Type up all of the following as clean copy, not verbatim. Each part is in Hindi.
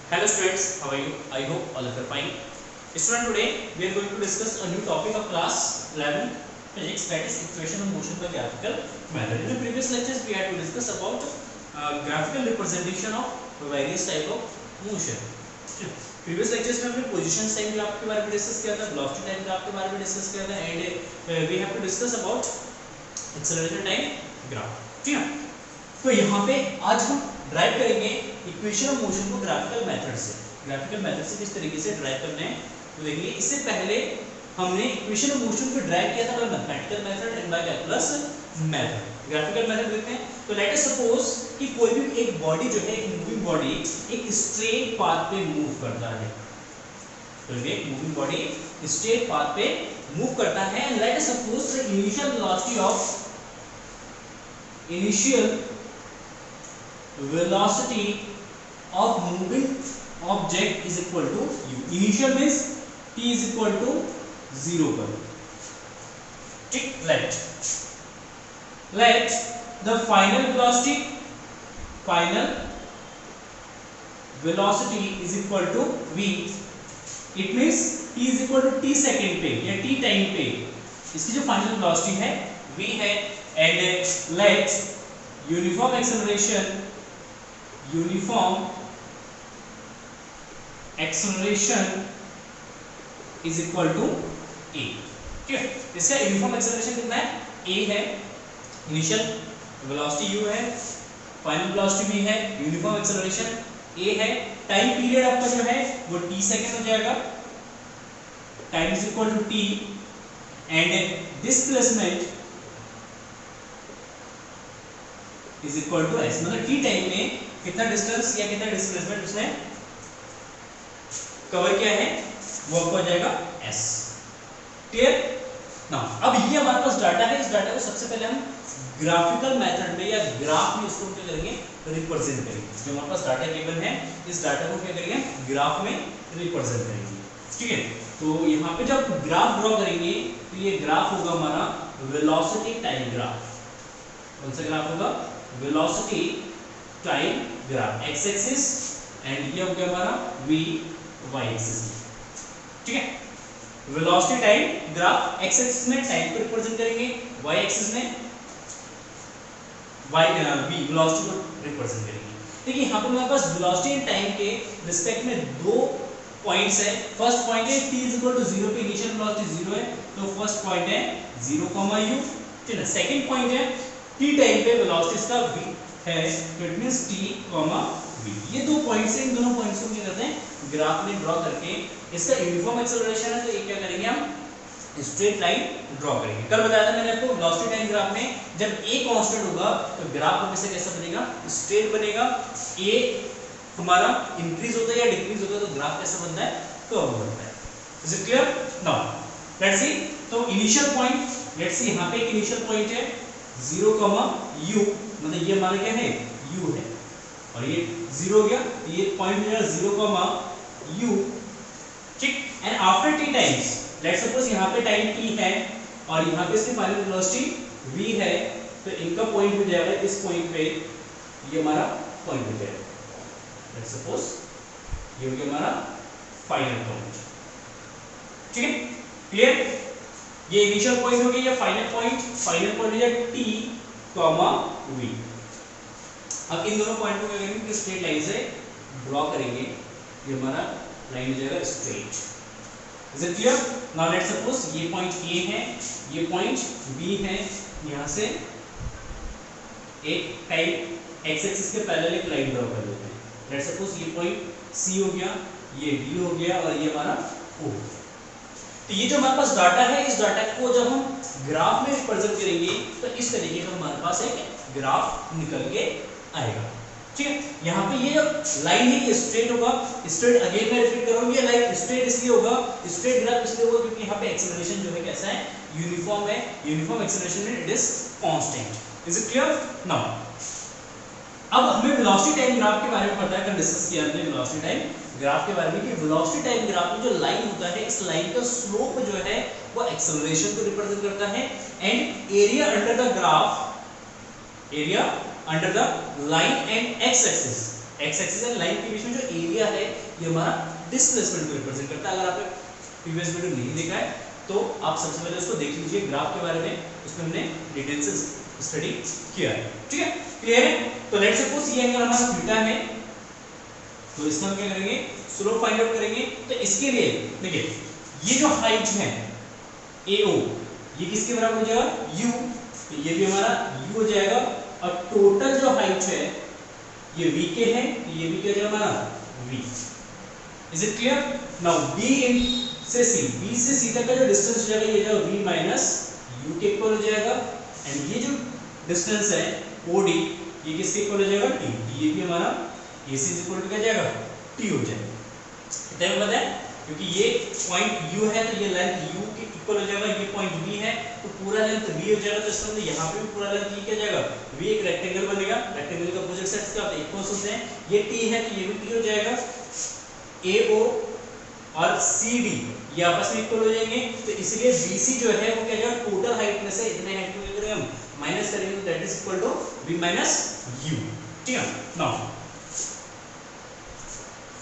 Hello students, how are you? I hope all of you are fine. Student, today we are going to discuss a new topic of class 11 physics, that is equation of motion by graphical method. In the previous lectures we had to discuss about graphical representation of various type of motion. Previous lectures में हमने पोजीशन टाइम ग्राफ के बारे में डिस्कस किया था, वेलोसिटी टाइम ग्राफ के बारे में डिस्कस किया था and we have to discuss about acceleration time graph. ठीक है, तो यहाँ पे आज हम ड्राइव करेंगे इक्वेशन ऑफ मोशन को ग्राफिकल मेथड से. ग्राफिकल मेथड से किस तरीके से ड्राइव करना है तो देखेंगे. इससे पहले हमने इक्वेशन ऑफ मोशन को ड्राइव किया था by mathematical method and by calculus method. Graphical method देखते हैं. तो लेट अस सपोज कि कोई भी एक बॉडी जो है, एक मूविंग बॉडी एक स्ट्रेट पाथ पे मूव करता है. तो एक मूविंग बॉडी स्ट्रेट पाथ पे मूव करता है and let us suppose the initial velocity of moving object is equal to u. Initial means t is equal to 0 पर. ठीक, let the final velocity is equal to v. It means t is equal to t second पे या t टाइम पे इसकी जो फाइनल वेलोसिटी है v है and let uniform acceleration is equal to a. ठीक है, इसका यूनिफॉर्म एक्सेलरेशन कितना है? a है, इनिशियल वेलोसिटी u है, फाइनल वेलोसिटी v है, यूनिफॉर्म एक्सेलरेशन a है. टाइम पीरियड आपका जो है वो t सेकंड हो जाएगा. Time is equal to t and displacement is equal to s. मतलब t टाइम में कितना डिस्टेंस या कितना डिस्प्लेसमेंट उसने कवर किया है वो आपको आ जाएगा s. क्लियर ना. अब ये हमारे पास डाटा है. इस डाटा को सबसे पहले हम ग्राफिकल मेथड में या ग्राफ में उसको क्या करेंगे, रिप्रेजेंट करेंगे. जो हमारे पास डाटा गिवन है इस डाटा को क्या करेंगे, ग्राफ में रिप्रेजेंट करेंगे. ठीक है, तो यहाँ पे जब ग्राफ ड्रॉ करेंगे तो ये ग्राफ होगा हमारा वेलोसिटी टाइम ग्राफ. कौन सा ग्राफ होगा? Velocity time graph. X axis and ये हो गया हमारा v y एक्सिस. ठीक है, velocity time graph. X axis में टाइम को रिप्रेजेंट करेंगे, y एक्सिस में v वेलोसिटी को रिप्रेजेंट करेंगे. देखिए यहाँ पर हमारे पास वेलोसिटी एंड टाइम के रिस्पेक्ट में दो पॉइंट्स है. फर्स्ट पॉइंट है t इज इक्वल टू 0 पे इनिशियल वेलोसिटी 0 है, तो फर्स्ट पॉइंट है 0, u. ठीक है, सेकंड पॉइंट है t टाइम पे वेलोसिटी इसका v है, तो इट मींस t, v. ये दो पॉइंट्स हैं. इन दोनों पॉइंट्स को क्या करते हैं, ग्राफ में ड्रॉ करके इसका यूनिफॉर्म एक्सेलरेशन है तो ये क्या करेंगे, हम स्ट्रेट लाइन ड्रॉ करेंगे. कल बताया था मैंने आपको वेलोसिटी टाइम ग्राफ में जब a कांस्टेंट होगा तो ग्राफ हमेशा कैसा बनेगा, स्ट्रेट बनेगा. a हमारा इंक्रीज होता है या डिक्रीज होता है तो ग्राफ कैसा बनता है, कर्व बनता है. Is it clear? Now let's see. तो इनिशियल पॉइंट, लेट्स सी यहाँ पे एक इनिशियल पॉइंट है 0, u. मतलब ये हमारा क्या है, u है और ये 0 हो गया तो ये पॉइंट हो जाएगा 0, u. ठीक, and after t times let's suppose यहाँ पे टाइम t है और यहाँ पे इसकी फाइनल वेलोसिटी v है, तो इनका पॉइंट हो जाएगा इस पॉइंट पे, ये हमारा पॉइंट हो जाएगा. लेट्स सपोज ये हो गया हमारा फाइनल पॉइंट. ठीक है, क्लियर. ये इनिशियल पॉइंट हो गया या फाइनल पॉइंट. फाइनल पॉइंट हो जाएगा t, v. अब इन दोनों पॉइंट को क्या करेंगे, स्ट्रेट लाइन से ड्रॉ करेंगे. ये हमारा लाइन हो जाएगा straight. Is it clear? Now let's suppose ये पॉइंट A है, ये पॉइंट B है. यहाँ से एक टाइप x एक्सिस के पैरेलल एक लाइन ड्रॉ कर लेते हैं. लेट्स सपोज ये पॉइंट C हो गया, ये D हो गया और ये हमारा O. तो ये जो हमारे पास डाटा है, इस डाटा को जब हम ग्राफ में रिप्रेजेंट करेंगे तो इस तरीके का हमारे पास एक ग्राफ निकल के आएगा. ठीक है, यहाँ पे ये जो लाइन है ये स्ट्रेट होगा. स्ट्रेट अगेन मैं रिपीट करूंगा, ये लाइन स्ट्रेट इसलिए होगा, स्ट्रेट ग्राफ इसलिए होगा क्योंकि यहाँ पे एक्सेलरेशन जो है कैसा है, यूनिफॉर्म है. यूनिफॉर्म एक्सेलरेशन में it is constant. Is it clear? Now अब हमें वेलोसिटी टाइम ग्राफ के बारे में पता है, कल डिस्कस किया हमने वेलोसिटी टाइम ग्राफ के बारे में कि वेलोसिटी टाइम ग्राफ में जो लाइन होता है, इस लाइन का स्लोप जो है वो एक्सेलरेशन को रिप्रेजेंट करता है and area under the graph, area under the line and x axis, x axis and line के बीच में जो एरिया है ये हमारा डिस्प्लेसमेंट को रिप्रेजेंट करता है। अगर आपने प्रीवियस वीडियो नहीं देखा है तो आप सबसे पहले उसको देख लीजिए, ग्राफ के बारे में उसमें हमने डिटेल से स्टडी किया है। ठीक है, क्लियर है? तो लेट्स सपोज ये एंगल हमारा थीटा है, तो इसका हम क्या करेंगे, स्लोप फाइंड आउट करेंगे। तो इसके लिए देखिए ये जो हाइट है AO ये किसके बराबर हो जाएगा, u, तो ये भी हमारा u हो जाएगा। और टोटल जो हाइट है ये v के है, तो ये भी क्या हो जाएगा हमारा v। Is it clear? Now b से c तक का जो डिस्टेंस हो जाएगा ये जो v माइनस u के इक्वल हो जाएगा। एंड ये जो डिस्टेंस है OD ये किसके इक्वल हो जाएगा, t। ये भी हमारा AC इक्वल टू क्या जाएगा, t हो जाएगा। कितना में पता है, क्योंकि ये पॉइंट u है तो ये लेंथ u के इक्वल हो जाएगा, ये पॉइंट v है तो पूरा लेंथ v हो जाएगा। तो इसका मतलब यहाँ पे भी पूरा लेंथ v क्या जाएगा, v एक रेक्टेंगल बनेगा। रेक्टेंगल का प्रोजेक्ट सेट्स क्या होता है, इक्वल्स होते हैं। ये t है तो ये भी t हो जाएगा। AO और CD ये आपस में इक्वल हो जाएंगे, तो इसलिए BC जो है वो क्या जाएगा, टोटल हाइट में से इतने हाइट को करेंगे हम माइनस करेंगे, तो that is equal to v minus u। ठीक है, नाउ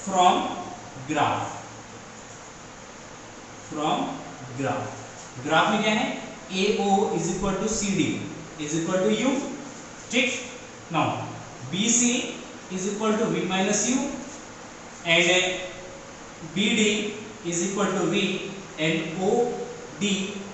फ्रॉम ग्राफ में क्या है, AO is equal to CD is equal to u। ठीक, now BC is equal to v minus u and BD is equal to v and OD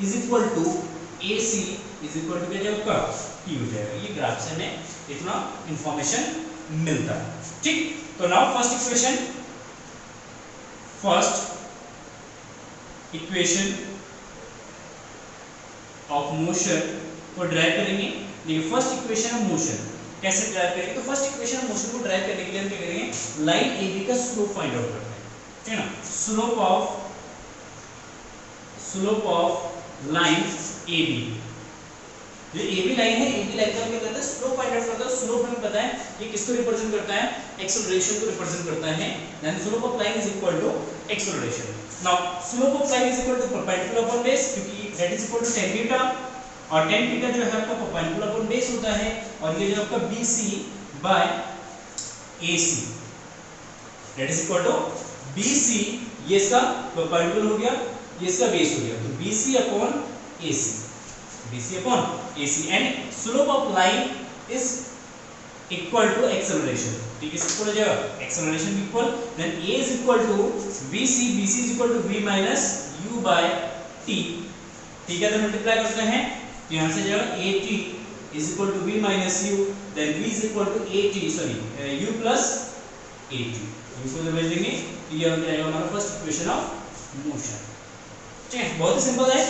is equal to AC is equal to क्या जाएगा, t हो जाएगा। ये ग्राफ से हमें इतना इंफॉर्मेशन मिलता है। ठीक, तो now first equation of motion को ड्राइव करेंगे। देखिए फर्स्ट इक्वेशन ऑफ मोशन कैसे ड्राइव करेंगे, तो फर्स्ट इक्वेशन ऑफ मोशन को ड्राइव करने के लिए हम क्या करेंगे, लाइन AB का स्लोप फाइंड आउट करते हैं। ठीक है ना, स्लोप ऑफ लाइन AB, जो AB लाइन है, AB लाइन का क्या करता है, स्लोप फाइंड आउट करता है। स्लोप हमें पता है ये किसको रिप्रेजेंट करता है, एक्सेलरेशन को रिप्रेजेंट करता है। Then slope of line is equal to acceleration. Now slope of line is equal to perpendicular upon base, क्योंकि that is equal to tan theta, और tan थीटा जो है आपका परपेंडिकुलर अपॉन बेस होता है। और ये जो आपका BC by AC that is equal to BC, ये इसका परपेंडिकुलर हो गया, ये इसका बेस हो गया, तो BC upon AC and slope of line is equal to acceleration. ठीक है, इक्वल हो जाएगा acceleration equal, then A is equal to BC is equal to v minus u by t। ठीक है, तो मल्टीप्लाई करते हैं, तो यहां से जाएगा AT is equal to v minus u, then v is equal to u plus AT। u को जब भेज देंगे तो ये हो जाएगा हमारा फर्स्ट इक्वेशन ऑफ मोशन। ठीक है, बहुत ही सिंपल है।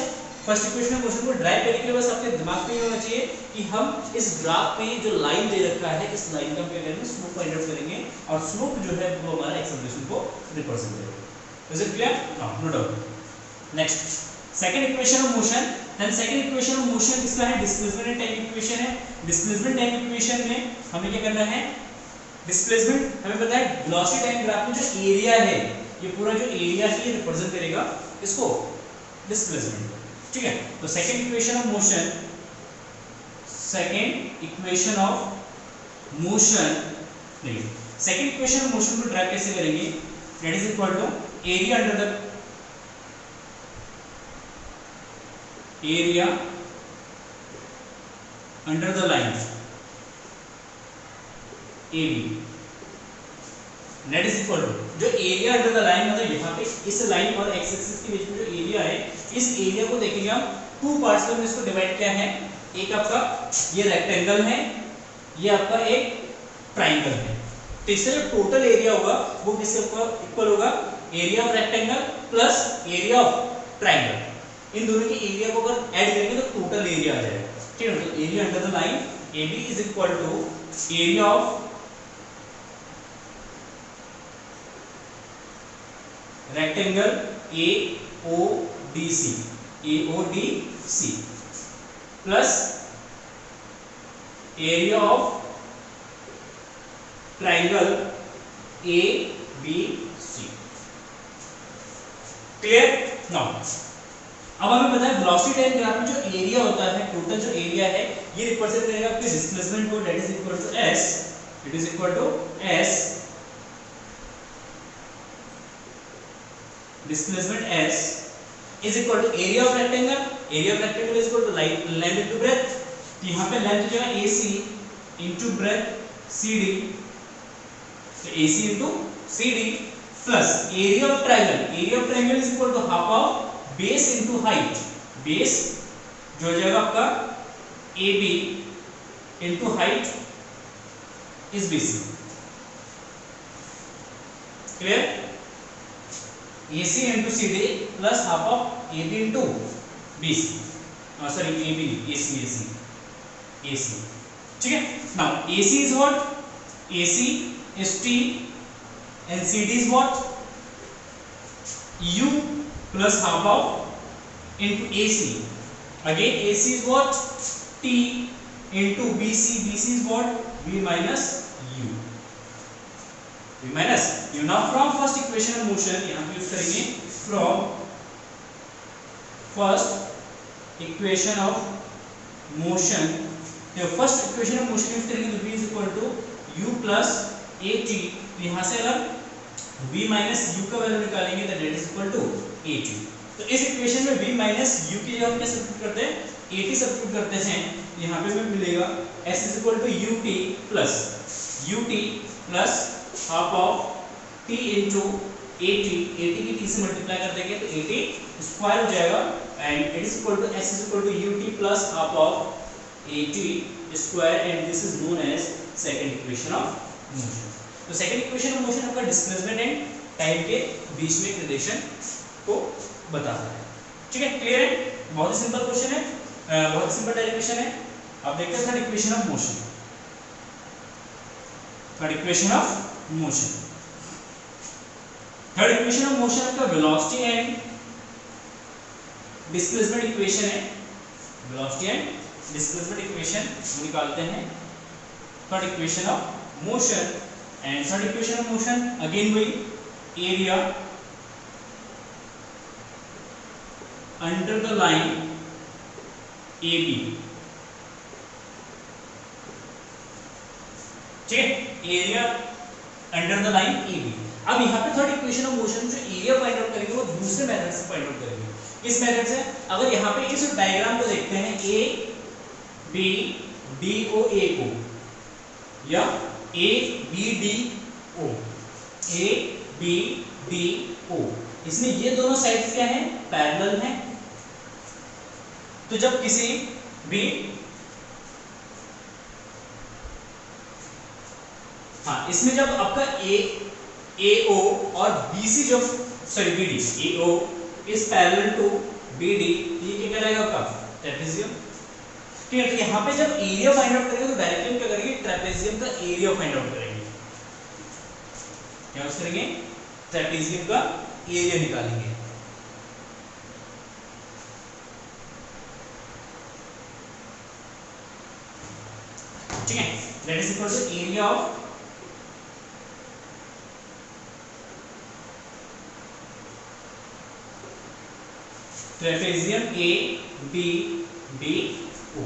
फर्स्ट इक्वेशन ऑफ मोशन को ड्राइव करने के लिए बस आपके दिमाग में ये होना चाहिए कि हम इस ग्राफ में जो लाइन दे रखा है, इस लाइन का क्या करेंगे, स्लोप फाइंड आउट करेंगे, और स्लोप जो है वो हमारा एक्सेलरेशन को रिप्रेजेंट करेगा। Is it clear? No doubt. Next second equation of motion, then second equation of motion किसका है, डिस्प्लेसमेंट एंड टाइम इक्वेशन है। डिस्प्लेसमेंट टाइम इक्वेशन में हमें क्या करना है, डिस्प्लेसमेंट हमें पता है वेलोसिटी टाइम ग्राफ में जो एरिया है, ये पूरा जो एरिया है ये रिप्रेजेंट करेगा इसको डिस्प्लेसमेंट। ठीक है, तो सेकंड इक्वेशन ऑफ मोशन नहीं, सेकंड इक्वेशन ऑफ मोशन को ड्राइव कैसे करेंगे, that is equal to area under the line AB, that is equal to जो एरिया अंडर द लाइन, मतलब यहाँ पे इस लाइन और एक्स एक्सिस के बीच में जो एरिया है, इस एरिया को देखेंगे हम टू पार्ट्स में इसको डिवाइड किया है। एक आपका ये रेक्टेंगल है, ये आपका एक ट्राइंगल है। तो इससे जो टोटल एरिया होगा वो किसके इक्वल होगा, area of rectangle plus area of triangle. इन दोनों के एरिया को अगर ऐड करेंगे तो टोटल एरिया आ जाएगा। ठीक है, तो area under the line AB is equal to area of rectangle AODC plus area of triangle ABC। Clear? Now अब हमें पता है वेलोसिटी टाइम ग्राफ में जो एरिया होता है, टोटल जो एरिया है ये रिप्रेजेंट करेगा आपके डिस्प्लेसमेंट को, that is equal to S, it is equal to S displacement S is equal to area of rectangle, area of rectangle is equal to length into breadth, तो यहाँ पे लेंथ हो जाएगा AC इनटू ब्रेथ CD, तो AC into CD plus area of triangle is equal to half of base into height, base जो हो जाएगा आपका AB into height is BC, clear? AC into CD plus half of AB into BC, sorry AB AC, ठीक है? Now AC is what? AC is T and CD is what? U plus half of into AC. Again AC is what? T into BC. BC is what? V minus U. V minus U. Now from first equation of motion यहाँ पे यूज करेंगे from first equation of motion, तो first equation of motion use करेंगे तो V is equal to U plus AT, तो यहाँ से अगर V minus U का वैल्यू निकालेंगे तो that is equal to AT, तो इस इक्वेशन में V minus U की जगह हम क्या सब्स्टिट्यूट करते हैं, AT सब्स्टिट्यूट करते हैं, यहाँ पे हमें मिलेगा S is equal to UT plus half of T into AT, AT की T से मल्टीप्लाई कर देंगे तो AT स्क्वायर हो जाएगा and it is equal to S is equal to UT plus half of AT square and this is known as second equation of motion. तो सेकंड इक्वेशन ऑफ मोशन आपका डिस्प्लेसमेंट एंड टाइम के बीच में एक रिलेशन को बताता है, ठीक है? क्लियर है? बहुत ही सिंपल क्वेश्चन है, बहुत ही सिंपल डेरिवेशन है। अब देखते हैं third equation of motion, third equation of motion, third equation of motion आपका वेलोसिटी एंड डिस्प्लेसमेंट इक्वेशन है, वेलोसिटी एंड डिस्प्लेसमेंट इक्वेशन निकालते हैं third equation of motion. And third equation of motion again वही area under the line AB, ठीक है? Area under the line AB। अब यहाँ पे थर्ड इक्वेशन ऑफ मोशन जो एरिया फाइंड आउट करेंगे वो दूसरे मेथड से फाइंड आउट करेंगे। किस मेथड से? अगर यहाँ पे इस डायग्राम को देखते हैं A B D O A को, या A B D O, A B D O, इसमें ये दोनों साइड्स क्या हैं? पैरेलल हैं। तो जब किसी भी इसमें जब आपका AO और BC जब sorry BD, AO is parallel to BD, ये क्या रहेगा आपका? ट्रेपेजियम, ठीक है? तो यहाँ पे जब एरिया फाइंड आउट करेंगे तो डायरेक्टली हम क्या करेंगे? ट्रेपेजियम का एरिया फाइंड आउट करेंगे। क्या यूज करेंगे? ट्रेपेजियम का एरिया निकालेंगे। ठीक है? That is equal to area of trapezium A B D O,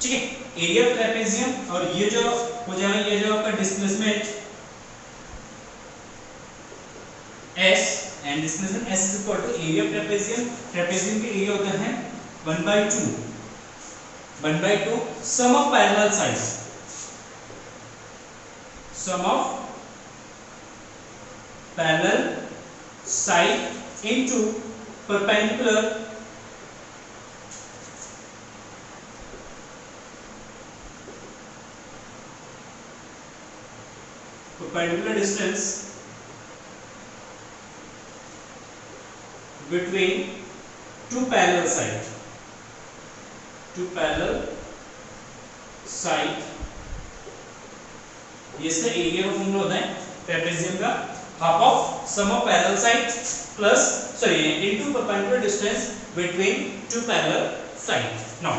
ठीक है? एरिया ऑफ ट्रेपेजियम, और ये जो हो जाएगा ये जो आपका displacement S and displacement S is equal to area of trapezium. Trapezium के एरिया होता है 1/2 sum of parallel sides, sum of parallel side into perpendicular distance between two parallel sides, ये इसका एरिया का फॉर्मूला होता है ट्रेपेजियम का, half of sum of parallel side plus sorry into perpendicular distance between two parallel side. Now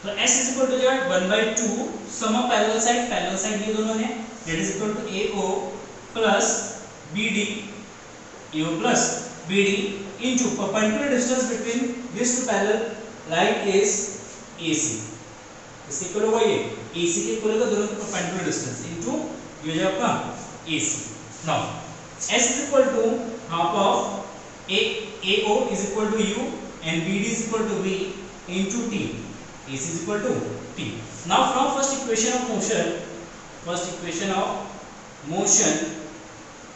तो S इज इक्वल टू जो 1/2 सम ऑफ पैरेलल साइड ये दोनों हैं, that is equal to AO plus BD, AO plus BD into perpendicular distance between this two parallel line is AC। इसके इक्वल होगा ये AC के इक्वल होगा दोनों के परपेंडिकुलर डिस्टेंस इनटू ये जो आपका AC। Now S is equal to half of AO is equal to U and BD is equal to V into T. AC is equal to T. Now from first equation of motion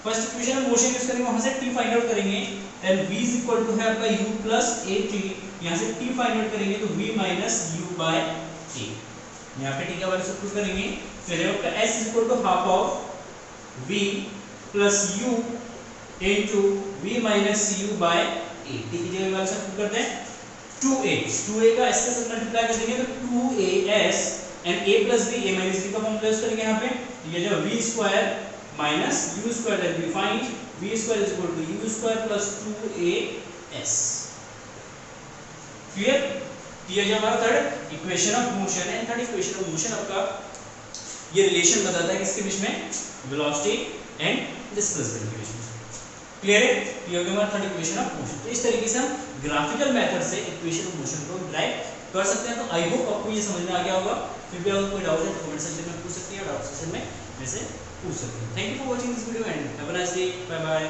use करेंगे, वहां से T फाइंड आउट करेंगे, then V is equal to है आपका U plus AT, यहाँ से T फाइंड आउट करेंगे तो V minus U by T, यहाँ पे T का वैल्यू सब्स्टिट्यूट करेंगे, फिर आपका S is equal to half of V plus U into V minus U by A, T की जगह वैल्यू सब्स्टिट्यूट करते हैं 2A का S के साथ मल्टीप्लाई कर देंगे तो 2AS and A plus B, A minus B का फॉर्मूला यूज करेंगे यहाँ पे, ये जो V square minus U square that we find V square is equal to U square plus 2AS. Clear? ये जो हमारा थर्ड इक्वेशन ऑफ मोशन है, थर्ड इक्वेशन ऑफ मोशन आपका ये रिलेशन बताता है किसके बीच में, वेलोसिटी एंड डिस्प्लेसमेंट के बीच में. क्लियर है? ये हो गया हमारा थर्ड इक्वेशन ऑफ मोशन. तो इस तरीके से हम ग्राफिकल मेथड से इक्वेशन ऑफ मोशन को ड्राइव कर सकते हैं. तो आई होप आपको ये समझ में आ गया होगा. फिर भी अगर कोई डाउट है तो कमेंट सेक्शन में पूछ सकते हैं, डाउट सेक्शन में वैसे पूछ सकते हैं. Thank you for watching this video and have a nice day. Bye bye.